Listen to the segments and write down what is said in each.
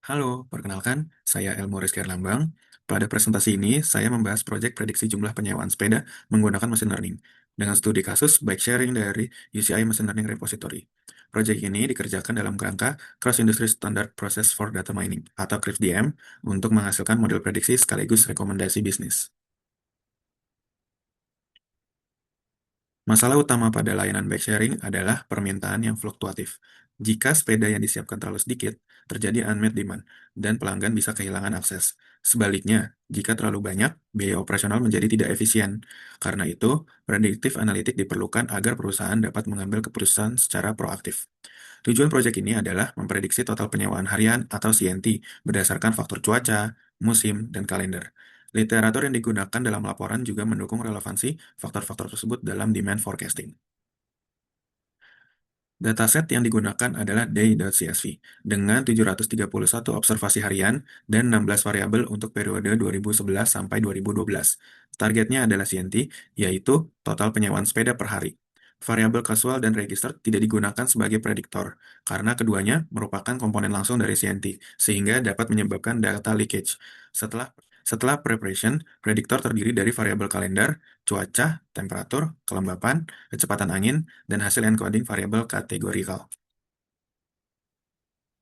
Halo, perkenalkan, saya Elmo Rizky Erlambang. Pada presentasi ini, saya membahas proyek prediksi jumlah penyewaan sepeda menggunakan machine learning dengan studi kasus bike sharing dari UCI Machine Learning Repository. Proyek ini dikerjakan dalam kerangka Cross Industry Standard Process for Data Mining atau CRISDM untuk menghasilkan model prediksi sekaligus rekomendasi bisnis. Masalah utama pada layanan bike sharing adalah permintaan yang fluktuatif. Jika sepeda yang disiapkan terlalu sedikit, terjadi unmet demand, dan pelanggan bisa kehilangan akses. Sebaliknya, jika terlalu banyak, biaya operasional menjadi tidak efisien. Karena itu, predictive analytics diperlukan agar perusahaan dapat mengambil keputusan secara proaktif. Tujuan proyek ini adalah memprediksi total penyewaan harian atau CNT berdasarkan faktor cuaca, musim, dan kalender. Literatur yang digunakan dalam laporan juga mendukung relevansi faktor-faktor tersebut dalam demand forecasting. Dataset yang digunakan adalah day.csv dengan 731 observasi harian dan 16 variabel untuk periode 2011 sampai 2012. Targetnya adalah CNT, yaitu total penyewaan sepeda per hari. Variabel casual dan register tidak digunakan sebagai prediktor, karena keduanya merupakan komponen langsung dari CNT, sehingga dapat menyebabkan data leakage. Setelah preparation, prediktor terdiri dari variabel kalender, cuaca, temperatur, kelembapan, kecepatan angin, dan hasil encoding variabel kategorikal.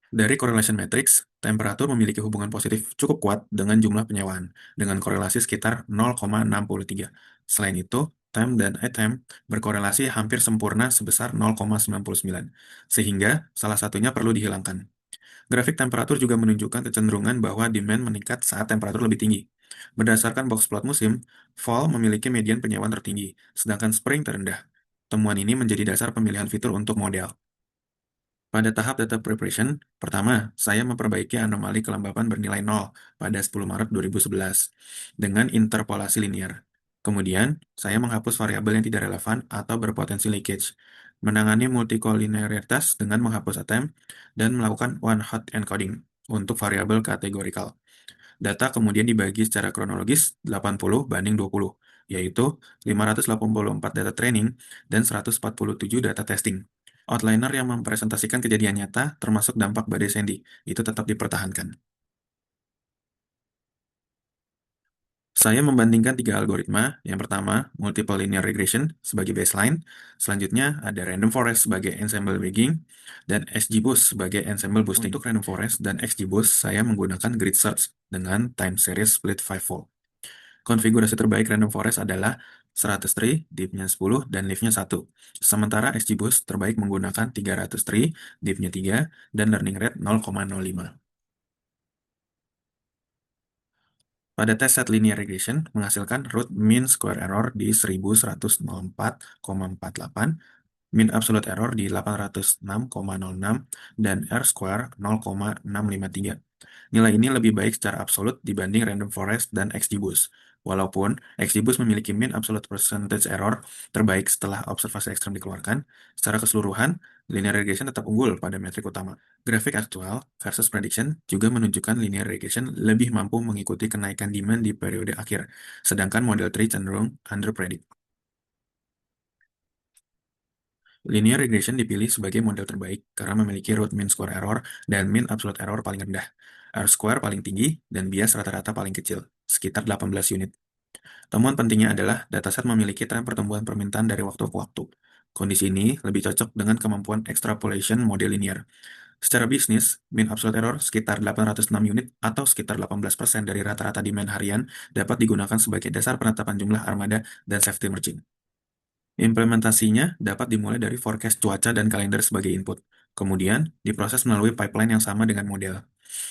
Dari correlation matrix, temperatur memiliki hubungan positif cukup kuat dengan jumlah penyewaan, dengan korelasi sekitar 0,63. Selain itu, time dan item berkorelasi hampir sempurna sebesar 0,99, sehingga salah satunya perlu dihilangkan. Grafik temperatur juga menunjukkan kecenderungan bahwa demand meningkat saat temperatur lebih tinggi. Berdasarkan box plot musim, fall memiliki median penyewaan tertinggi, sedangkan spring terendah. Temuan ini menjadi dasar pemilihan fitur untuk model. Pada tahap data preparation, pertama, saya memperbaiki anomali kelembapan bernilai 0 pada 10 Maret 2011 dengan interpolasi linear. Kemudian, saya menghapus variabel yang tidak relevan atau berpotensi leakage, menangani multikoliniaritas dengan menghapus attempt, dan melakukan one-hot encoding untuk variabel kategorikal. Data kemudian dibagi secara kronologis 80 banding 20, yaitu 584 data training dan 147 data testing. Outliner yang mempresentasikan kejadian nyata, termasuk dampak badai Sandy, itu tetap dipertahankan. Saya membandingkan tiga algoritma. Yang pertama, multiple linear regression sebagai baseline. Selanjutnya, ada random forest sebagai ensemble weighting dan XGBoost sebagai ensemble boosting. Untuk random forest dan XGBoost, saya menggunakan grid search dengan time series split fivefold. Konfigurasi terbaik random forest adalah 100 tree, deep-nya 10, dan leaf-nya 1. Sementara XGBoost terbaik menggunakan 300 tree, deep-nya 3, dan learning rate 0,05. Pada tes set linear regression menghasilkan root mean square error di 1104,48, mean absolute error di 806,06, dan R-square 0,653. Nilai ini lebih baik secara absolut dibanding random forest dan XGBoost. Walaupun XGBoost memiliki mean absolute percentage error terbaik setelah observasi ekstrem dikeluarkan, secara keseluruhan, linear regression tetap unggul pada metrik utama. Grafik aktual versus prediction juga menunjukkan linear regression lebih mampu mengikuti kenaikan demand di periode akhir, sedangkan model tree cenderung underpredict. Linear regression dipilih sebagai model terbaik karena memiliki root mean square error dan mean absolute error paling rendah, R-square paling tinggi, dan bias rata-rata paling kecil, sekitar 18 unit. Temuan pentingnya adalah dataset memiliki tren pertumbuhan permintaan dari waktu ke waktu. Kondisi ini lebih cocok dengan kemampuan extrapolation model linear. Secara bisnis, mean absolute error sekitar 806 unit atau sekitar 18% dari rata-rata demand harian dapat digunakan sebagai dasar penetapan jumlah armada dan safety margin. Implementasinya dapat dimulai dari forecast cuaca dan kalender sebagai input, kemudian diproses melalui pipeline yang sama dengan model.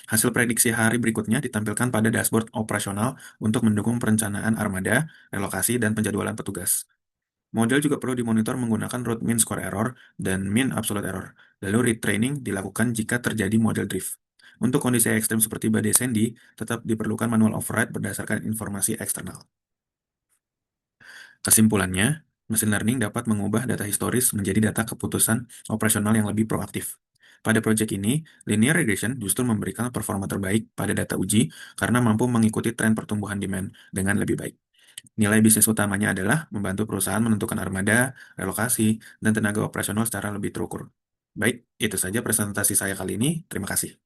Hasil prediksi hari berikutnya ditampilkan pada dashboard operasional untuk mendukung perencanaan armada, relokasi, dan penjadwalan petugas. Model juga perlu dimonitor menggunakan root mean square error dan mean absolute error, lalu retraining dilakukan jika terjadi model drift. Untuk kondisi ekstrem seperti badai Sandy, tetap diperlukan manual override berdasarkan informasi eksternal. Kesimpulannya, mesin learning dapat mengubah data historis menjadi data keputusan operasional yang lebih proaktif. Pada proyek ini, linear regression justru memberikan performa terbaik pada data uji karena mampu mengikuti tren pertumbuhan demand dengan lebih baik. Nilai bisnis utamanya adalah membantu perusahaan menentukan armada, relokasi, dan tenaga operasional secara lebih terukur. Baik, itu saja presentasi saya kali ini. Terima kasih.